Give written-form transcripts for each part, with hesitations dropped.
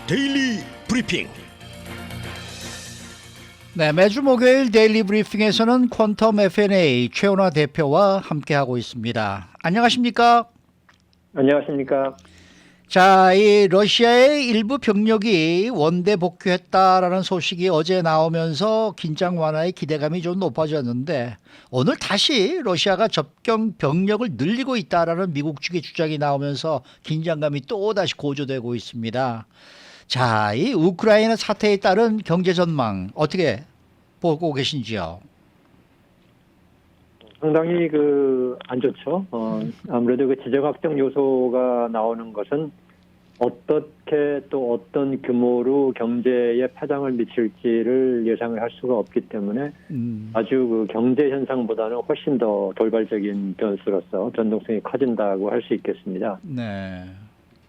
데일리 브리핑. 네, 매주 목요일 데일리 브리핑에서는 퀀텀 F&A 최원화 대표와 함께하고 있습니다. 안녕하십니까? 안녕하십니까. 자, 이 러시아의 일부 병력이 원대 복귀했다라는 소식이 어제 나오면서 긴장 완화의 기대감이 좀 높아졌는데 오늘 다시 러시아가 접경 병력을 늘리고 있다라는 미국 측의 주장이 나오면서 긴장감이 또 다시 고조되고 있습니다. 자, 이 우크라이나 사태에 따른 경제 전망 어떻게 보고 계신지요? 상당히 안 좋죠. 아무래도 그 지정학적 요소가 나오는 것은 어떻게 또 어떤 규모로 경제에 파장을 미칠지를 예상을 할 수가 없기 때문에 아주 그 경제 현상보다는 훨씬 더 돌발적인 변수로서 변동성이 커진다고 할 수 있겠습니다. 네.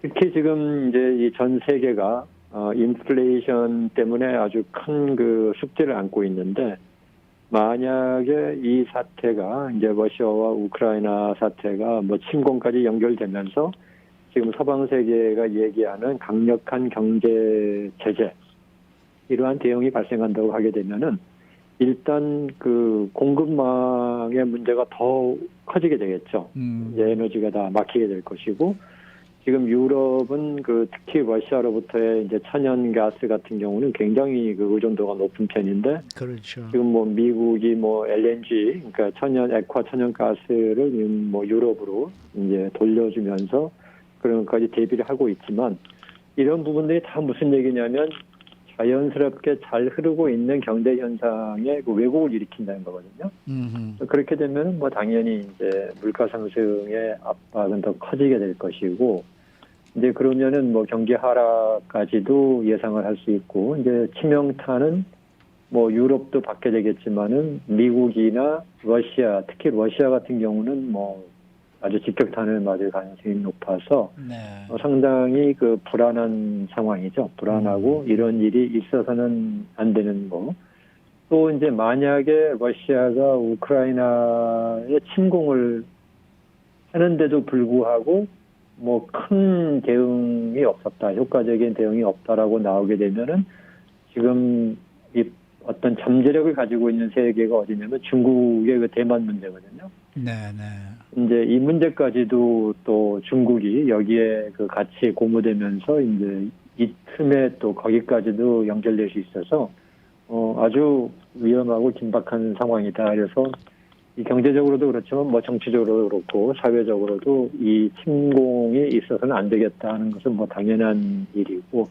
특히 지금 이제 이 전 세계가 인플레이션 때문에 아주 큰 그 숙제를 안고 있는데 만약에 이 사태가 이제 러시아와 우크라이나 사태가 뭐 침공까지 연결되면서 지금 서방 세계가 얘기하는 강력한 경제 제재 이러한 대응이 발생한다고 하게 되면은 일단 그 공급망의 문제가 더 커지게 되겠죠. 이제 에너지가 다 막히게 될 것이고 지금 유럽은 그 특히 러시아로부터의 이제 천연가스 같은 경우는 굉장히 그 의존도가 높은 편인데 그렇죠. 지금 뭐 미국이 뭐 LNG 그러니까 액화 천연가스를 뭐 유럽으로 이제 돌려주면서 그런 것까지 대비를 하고 있지만 이런 부분들이 다 무슨 얘기냐면 자연스럽게 잘 흐르고 있는 경제 현상에 그 왜곡을 일으킨다는 거거든요. 그렇게 되면 뭐 당연히 이제 물가 상승의 압박은 더 커지게 될 것이고 이제 그러면은 뭐 경기 하락까지도 예상을 할 수 있고 이제 치명타는 뭐 유럽도 받게 되겠지만은 미국이나 러시아 특히 러시아 같은 경우는 뭐 아주 직격탄을 맞을 가능성이 높아서 네. 상당히 그 불안한 상황이죠. 불안하고 이런 일이 있어서는 안 되는 거. 또 이제 만약에 러시아가 우크라이나에 침공을 하는데도 불구하고 뭐 큰 대응이 없었다, 효과적인 대응이 없다라고 나오게 되면은 지금 이 어떤 잠재력을 가지고 있는 세계가 어디냐면 중국의 그 대만 문제거든요. 네, 네. 이제 이 문제까지도 또 중국이 여기에 그 같이 고무되면서 이제 이 틈에 또 거기까지도 연결될 수 있어서 아주 위험하고 긴박한 상황이다. 그래서 이 경제적으로도 그렇지만 뭐 정치적으로도 그렇고 사회적으로도 이 침공이 있어서는 안 되겠다 하는 것은 뭐 당연한 일이고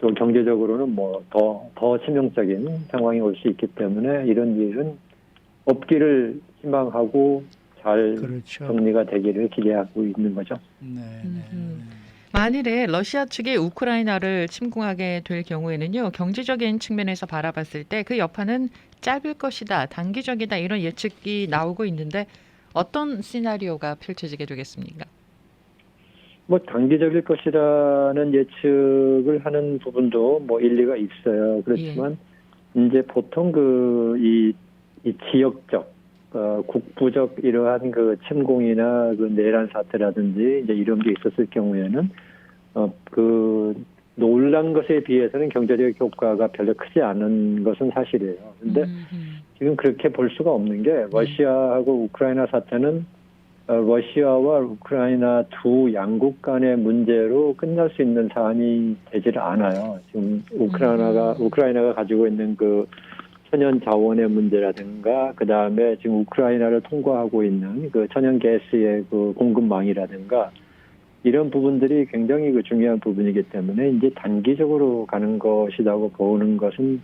또 경제적으로는 뭐 더 치명적인 상황이 올 수 있기 때문에 이런 일은 없기를 희망하고 잘 그렇죠. 정리가 되기를 기대하고 있는 거죠. 네, 네. 만일에 러시아 측이 우크라이나를 침공하게 될 경우에는요, 경제적인 측면에서 바라봤을 때 그 여파는 짧을 것이다, 단기적이다 이런 예측이 나오고 있는데 어떤 시나리오가 펼쳐지게 되겠습니까? 뭐 단기적일 것이라는 예측을 하는 부분도 뭐 일리가 있어요. 그렇지만 이제 보통 이 지역적 국부적 이러한 그 침공이나 그 내란 사태라든지 이제 이런 게 있었을 경우에는 그 놀란 것에 비해서는 경제적 효과가 별로 크지 않은 것은 사실이에요. 그런데 지금 그렇게 볼 수가 없는 게 러시아하고 우크라이나 사태는 러시아와 우크라이나 두 양국 간의 문제로 끝날 수 있는 사안이 되지를 않아요. 지금 우크라이나가 가지고 있는 그 천연 자원의 문제라든가 그 다음에 지금 우크라이나를 통과하고 있는 그 천연 가스의 그 공급망이라든가 이런 부분들이 굉장히 그 중요한 부분이기 때문에 이제 단기적으로 가는 것이라고 보는 것은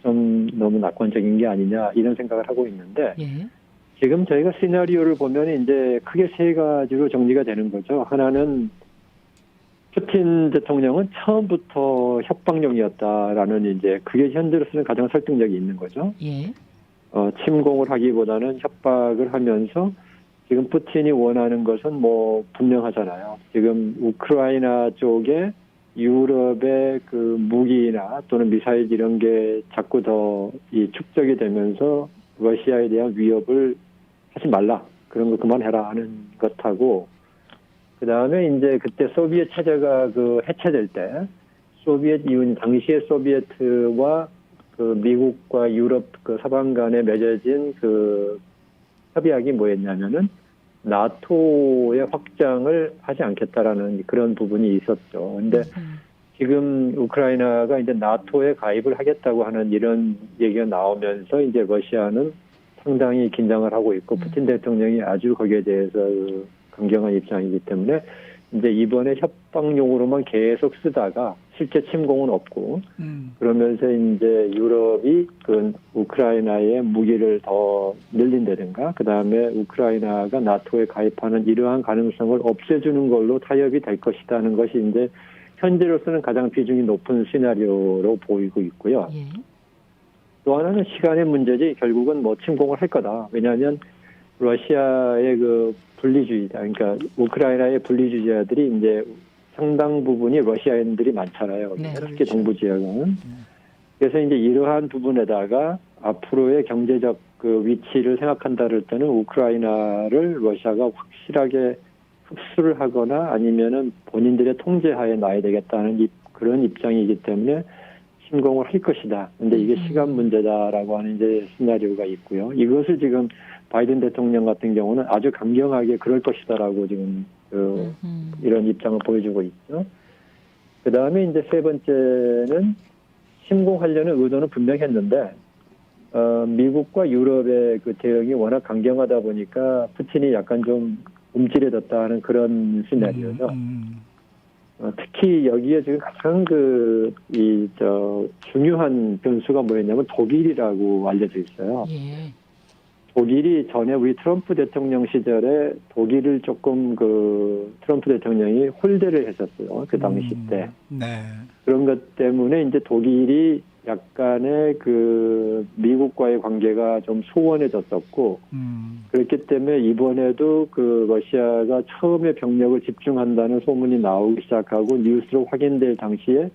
좀 너무 낙관적인 게 아니냐 이런 생각을 하고 있는데 지금 저희가 시나리오를 보면 이제 크게 세 가지로 정리가 되는 거죠. 하나는 푸틴 대통령은 처음부터 협박용이었다라는 이제 그게 현재로서는 가장 설득력이 있는 거죠. 침공을 하기보다는 협박을 하면서 지금 푸틴이 원하는 것은 뭐 분명하잖아요. 지금 우크라이나 쪽에 유럽의 그 무기나 또는 미사일 이런 게 자꾸 더 이 축적이 되면서 러시아에 대한 위협을 하지 말라. 그런 거 그만해라 하는 것하고 그 다음에 이제 그때 소비에트 체제가 그 해체될 때 소비에트 이hun 당시의 소비에트와 그 미국과 유럽 그 서방 간에 맺어진 그 협약이 뭐였냐면은 나토의 확장을 하지 않겠다라는 그런 부분이 있었죠. 근데 지금 우크라이나가 이제 나토에 가입을 하겠다고 하는 이런 얘기가 나오면서 이제 러시아는 상당히 긴장을 하고 있고 푸틴 대통령이 아주 거기에 대해서 강경한 입장이기 때문에 이제 이번에 협박용으로만 계속 쓰다가 실제 침공은 없고 그러면서 이제 유럽이 그 우크라이나의 무기를 더 늘린다든가 그 다음에 우크라이나가 나토에 가입하는 이러한 가능성을 없애주는 걸로 타협이 될 것이라는 것이 이제 현재로서는 가장 비중이 높은 시나리오로 보이고 있고요. 예. 또 하나는 시간의 문제지 결국은 뭐 침공을 할 거다. 왜냐하면 러시아의 그 분리주의자, 그러니까 우크라이나의 분리주의자들이 이제 상당 부분이 러시아인들이 많잖아요. 네, 특히 그렇죠. 동부 지역은. 그래서 이제 이러한 부분에다가 앞으로의 경제적 그 위치를 생각한다 할 때는 우크라이나를 러시아가 확실하게 흡수를 하거나 아니면은 본인들의 통제하에 놔야 되겠다는 그런 입장이기 때문에 침공을 할 것이다. 근데 이게 시간 문제다라고 하는 이제 시나리오가 있고요. 이것을 지금 바이든 대통령 같은 경우는 아주 강경하게 그럴 것이다라고 지금 이런 입장을 보여주고 있죠. 그 다음에 이제 세 번째는 침공하려는 의도는 분명했는데 미국과 유럽의 그 대응이 워낙 강경하다 보니까 푸틴이 약간 좀 움찔해졌다 하는 그런 시나리오죠. 특히 여기에 지금 가장 중요한 변수가 뭐였냐면 독일이라고 알려져 있어요. 예. 독일이 전에 우리 트럼프 대통령 시절에 독일을 조금 그 트럼프 대통령이 홀대를 했었어요. 그 당시 때. 네. 그런 것 때문에 이제 독일이 약간의 그 미국과의 관계가 좀 소원해졌었고, 그렇기 때문에 이번에도 그 러시아가 처음에 병력을 집중한다는 소문이 나오기 시작하고 뉴스로 확인될 당시에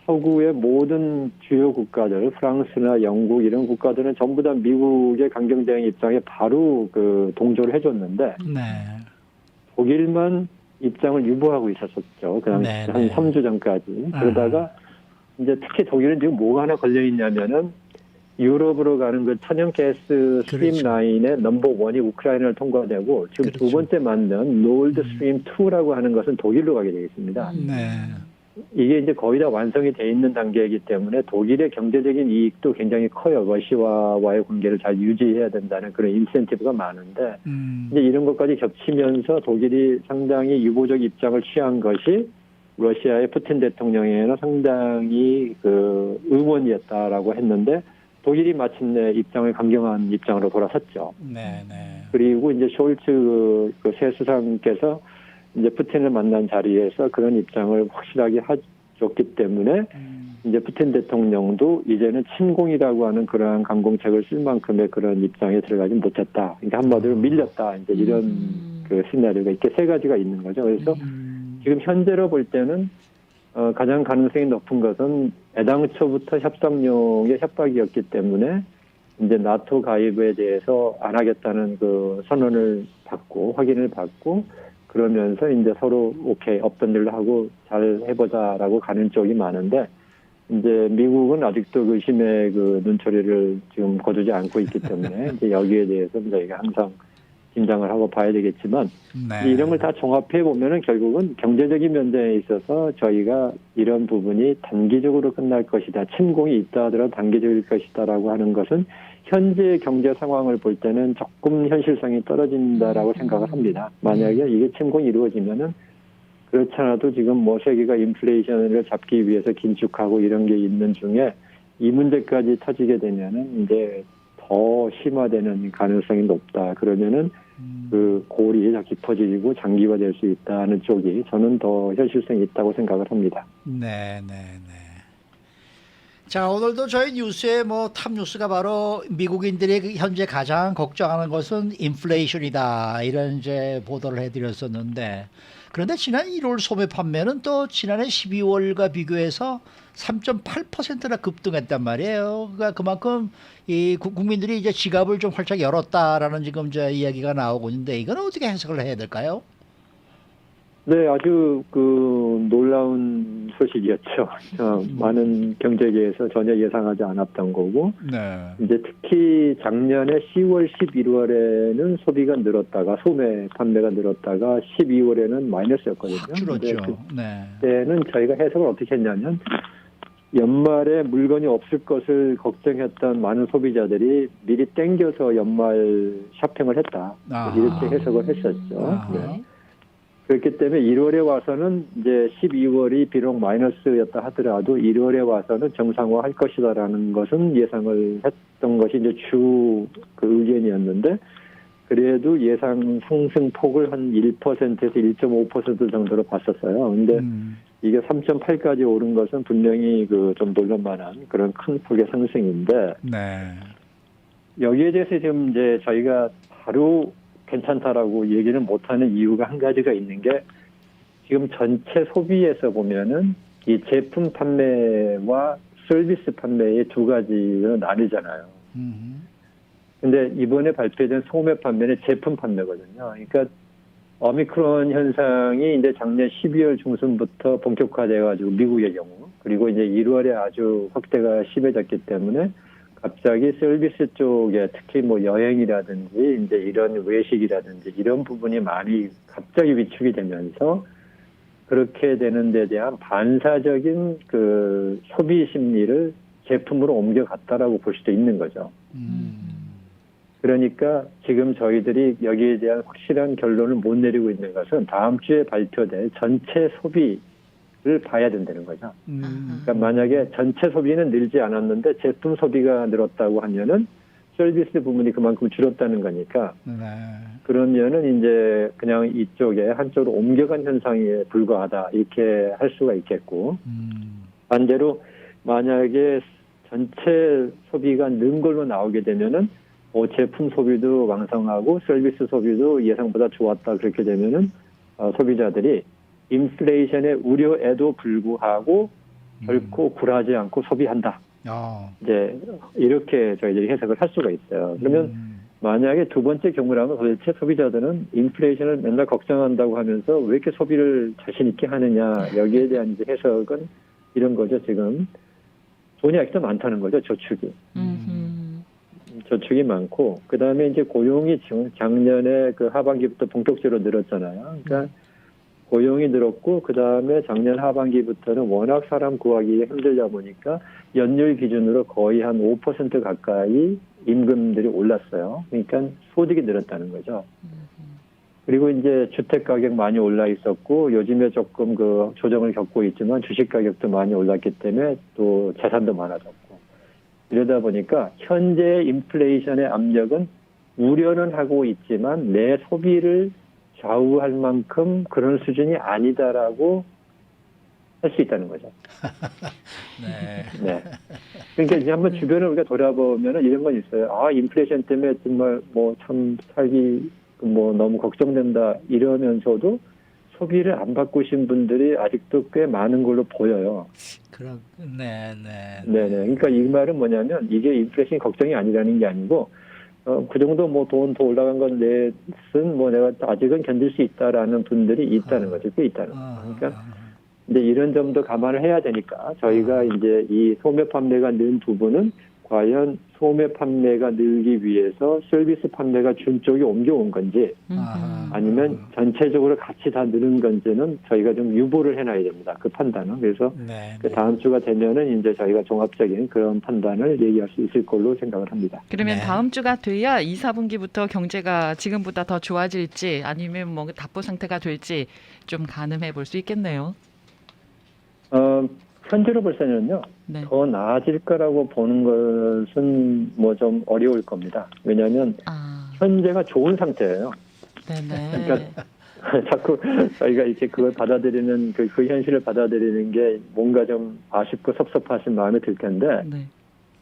서구의 모든 주요 국가들, 프랑스나 영국 이런 국가들은 전부 다 미국의 강경 대응 입장에 바로 그 동조를 해줬는데, 네. 독일만 입장을 유보하고 있었었죠. 그 당시 네, 한 네. 3주 전까지. 그러다가 이제 특히 독일은 지금 뭐가 하나 걸려 있냐면은 유럽으로 가는 그 천연가스 스트림 그렇죠. 라인의 넘버 원이 우크라이나를 통과되고 지금 그렇죠. 두 번째 맞는 노드 스트림 2라고 하는 것은 독일로 가게 되어 있습니다. 네. 이게 이제 거의 다 완성이 돼 있는 단계이기 때문에 독일의 경제적인 이익도 굉장히 커요. 러시아와의 관계를 잘 유지해야 된다는 그런 인센티브가 많은데 이제 이런 것까지 겹치면서 독일이 상당히 유보적 입장을 취한 것이 러시아의 푸틴 대통령에는 상당히 그 의원이었다라고 했는데 독일이 마침내 입장을 강경한 입장으로 돌아섰죠. 네. 네. 그리고 이제 숄츠 그 새 수상께서 이제 푸틴을 만난 자리에서 그런 입장을 확실하게 해줬기 때문에 이제 푸틴 대통령도 이제는 침공이라고 하는 그러한 강공책을 쓸 만큼의 그런 입장에 들어가지 못했다. 그러니까 한마디로 밀렸다. 이제 이런 그 시나리오가 이렇게 세 가지가 있는 거죠. 그래서 지금 현재로 볼 때는 가장 가능성이 높은 것은 애당초부터 협상용의 협박이었기 때문에 이제 나토 가입에 대해서 안 하겠다는 그 선언을 받고 확인을 받고 그러면서 이제 서로 오케이 없던 일로 하고 잘 해보자라고 가는 쪽이 많은데 이제 미국은 아직도 그 의심의 그 눈초리를 지금 거두지 않고 있기 때문에 이제 여기에 대해서 저희가 항상 긴장을 하고 봐야 되겠지만 네. 이런 걸 다 종합해 보면은 결국은 경제적인 면에 있어서 저희가 이런 부분이 단기적으로 끝날 것이다. 침공이 있다 하더라도 단기적일 것이다라고 하는 것은 현재 경제 상황을 볼 때는 조금 현실성이 떨어진다라고 생각을 합니다. 만약에 이게 침공이 이루어지면은 그렇지 않아도 지금 뭐 세계가 인플레이션을 잡기 위해서 긴축하고 이런 게 있는 중에 이 문제까지 터지게 되면은 이제 더 심화되는 가능성이 높다. 그러면은 그 골이 더 깊어지고 장기화될 수 있다는 쪽이 저는 더 현실성이 있다고 생각을 합니다. 네. 자, 오늘도 저희 뉴스에 뭐 탑 뉴스가 바로 미국인들이 현재 가장 걱정하는 것은 인플레이션이다. 이런 이제 보도를 해드렸었는데 그런데 지난 1월 소매 판매는 또 지난해 12월과 비교해서 3.8%나 급등했단 말이에요. 그러니까 그만큼 이 국민들이 이제 지갑을 좀 활짝 열었다라는 지금 이제 이야기가 나오고 있는데 이건 어떻게 해석을 해야 될까요? 네, 아주 그 놀라운 소식이었죠. 많은 경제계에서 전혀 예상하지 않았던 거고, 네. 이제 특히 작년에 10월, 11월에는 소비가 늘었다가 소매 판매가 늘었다가 12월에는 마이너스였거든요. 확 줄었죠. 근데 네. 그때는 저희가 해석을 어떻게 했냐면 연말에 물건이 없을 것을 걱정했던 많은 소비자들이 미리 땡겨서 연말 쇼핑을 했다. 아하. 이렇게 해석을 했었죠. 아하. 네. 그렇기 때문에 1월에 와서는 이제 12월이 비록 마이너스였다 하더라도 1월에 와서는 정상화할 것이다라는 것은 예상을 했던 것이 이제 주 그 의견이었는데 그래도 예상 상승폭을 한 1%에서 1.5% 정도로 봤었어요. 근데 이게 3.8까지 오른 것은 분명히 그 좀 놀랄만한 그런 큰 폭의 상승인데 네. 여기에 대해서 지금 이제 저희가 바로 괜찮다라고 얘기는 못하는 이유가 한 가지가 있는 게 지금 전체 소비에서 보면은 이 제품 판매와 서비스 판매의 두 가지로 나뉘잖아요. 근데 이번에 발표된 소매 판매는 제품 판매거든요. 그러니까 오미크론 현상이 이제 작년 12월 중순부터 본격화돼가지고 미국의 경우 그리고 이제 1월에 아주 확대가 심해졌기 때문에 갑자기 서비스 쪽에 특히 뭐 여행이라든지 이제 이런 외식이라든지 이런 부분이 많이 갑자기 위축이 되면서 그렇게 되는 데 대한 반사적인 그 소비 심리를 제품으로 옮겨갔다라고 볼 수도 있는 거죠. 그러니까 지금 저희들이 여기에 대한 확실한 결론을 못 내리고 있는 것은 다음 주에 발표될 전체 소비를 봐야 된다는 거죠. 그러니까 만약에 전체 소비는 늘지 않았는데 제품 소비가 늘었다고 하면은 서비스 부분이 그만큼 줄었다는 거니까 네. 그러면은 이제 그냥 이쪽에 한쪽으로 옮겨간 현상에 불과하다 이렇게 할 수가 있겠고 반대로 만약에 전체 소비가 는 걸로 나오게 되면은 제품 소비도 왕성하고 서비스 소비도 예상보다 좋았다 그렇게 되면은 소비자들이 인플레이션의 우려에도 불구하고 결코 굴하지 않고 소비한다. 이제 이렇게 저희들이 해석을 할 수가 있어요. 그러면 만약에 두 번째 경우라면 도대체 소비자들은 인플레이션을 맨날 걱정한다고 하면서 왜 이렇게 소비를 자신 있게 하느냐 여기에 대한 이제 해석은 이런 거죠. 지금 돈이 아직도 많다는 거죠. 저축이 많고 그 다음에 이제 고용이 작년에 그 하반기부터 본격적으로 늘었잖아요. 그러니까 고용이 늘었고 그 다음에 작년 하반기부터는 워낙 사람 구하기 힘들다 보니까 연율 기준으로 거의 한 5% 가까이 임금들이 올랐어요. 그러니까 소득이 늘었다는 거죠. 그리고 이제 주택 가격 많이 올라 있었고 요즘에 조금 그 조정을 겪고 있지만 주식 가격도 많이 올랐기 때문에 또 재산도 많아졌고 이러다 보니까 현재 인플레이션의 압력은 우려는 하고 있지만 내 소비를 좌우할 만큼 그런 수준이 아니다라고 할 수 있다는 거죠. 네. 그러니까 이제 한번 주변을 우리가 돌아보면 이런 건 있어요. 인플레이션 때문에 정말 뭐 참 살기 뭐 너무 걱정된다 이러면서도 소비를 안 바꾸신 분들이 아직도 꽤 많은 걸로 보여요. 네네. 그러니까 이 말은 뭐냐면 이게 인플레이션 걱정이 아니라는 게 아니고 그 정도 뭐 돈 더 올라간 건 넷은 뭐 내가 아직은 견딜 수 있다라는 분들이 있다는 거죠. 꽤 있다는 거죠. 그러니까 이제 이런 점도 감안을 해야 되니까 저희가 이제 이 소매 판매가 는 부분은 과연 소매 판매가 늘기 위해서 서비스 판매가 준 쪽이 옮겨온 건지 아니면 전체적으로 같이 다 늘은 건지는 저희가 좀 유보를 해놔야 됩니다. 그 판단은. 그래서 그 다음 주가 되면은 이제 저희가 종합적인 그런 판단을 얘기할 수 있을 걸로 생각을 합니다. 그러면 다음 주가 돼야 2, 4분기부터 경제가 지금보다 더 좋아질지 아니면 뭐 답보 상태가 될지 좀 가늠해 볼 수 있겠네요. 현재로 볼 때는요, 더 나아질 거라고 보는 것은 뭐 좀 어려울 겁니다. 왜냐하면 현재가 좋은 상태예요. 그러니까 자꾸 저희가 이렇게 그걸 받아들이는 그 현실을 받아들이는 게 뭔가 좀 아쉽고 섭섭하신 마음이 들 텐데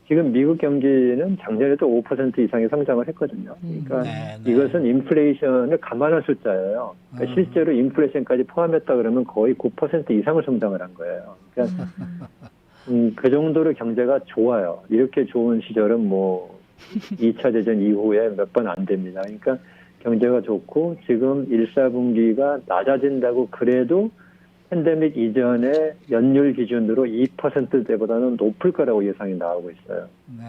지금 미국 경기는 작년에도 5% 이상의 성장을 했거든요. 그러니까 이것은 인플레이션을 감안한 숫자예요. 그러니까 실제로 인플레이션까지 포함했다 그러면 거의 9% 이상을 성장을 한 거예요. 그러니까 그 정도로 경제가 좋아요. 이렇게 좋은 시절은 뭐 2차 대전 이후에 몇 번 안 됩니다. 그러니까 경제가 좋고 지금 1, 4분기가 낮아진다고 그래도 팬데믹 이전의 연율 기준으로 2%대보다는 높을 거라고 예상이 나오고 있어요. 네.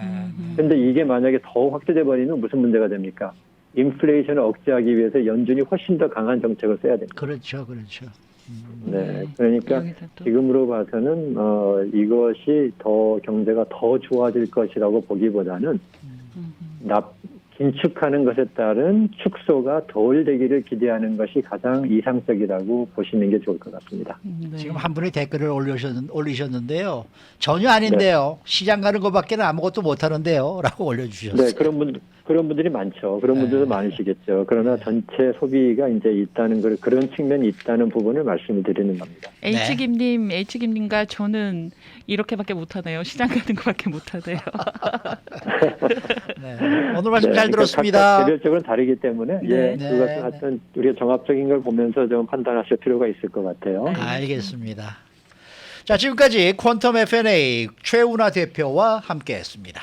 근데 이게 만약에 더 확대돼 버리면 무슨 문제가 됩니까? 인플레이션을 억제하기 위해서 연준이 훨씬 더 강한 정책을 써야 됩니다. 그렇죠, 그렇죠. 네, 그러니까 여기서 또. 지금으로 봐서는 이것이 더 경제가 더 좋아질 것이라고 보기보다는 긴축하는 것에 따른 축소가 덜 되기를 기대하는 것이 가장 이상적이라고 보시는 게 좋을 것 같습니다. 네. 지금 한 분이 댓글을 올리셨는데요. 전혀 아닌데요. 시장 가는 것밖에는 아무것도 못 하는데요. 라고 올려주셨어요. 네, 그런 분들이 많죠. 그런 분들도 많으시겠죠. 그러나 전체 소비가 이제 있다는 걸 그런 측면이 있다는 부분을 말씀을 드리는 겁니다. H김님과 저는 이렇게밖에 못하네요. 시장 가는 것밖에 못하네요. 네. 오늘 말씀 잘 그러니까 들었습니다. 각각 개별적으로 다르기 때문에 네. 네. 그것은 하여튼 우리가 종합적인 걸 보면서 좀 판단하실 필요가 있을 것 같아요. 알겠습니다. 자, 지금까지 퀀텀 F&A 최운하 대표와 함께했습니다.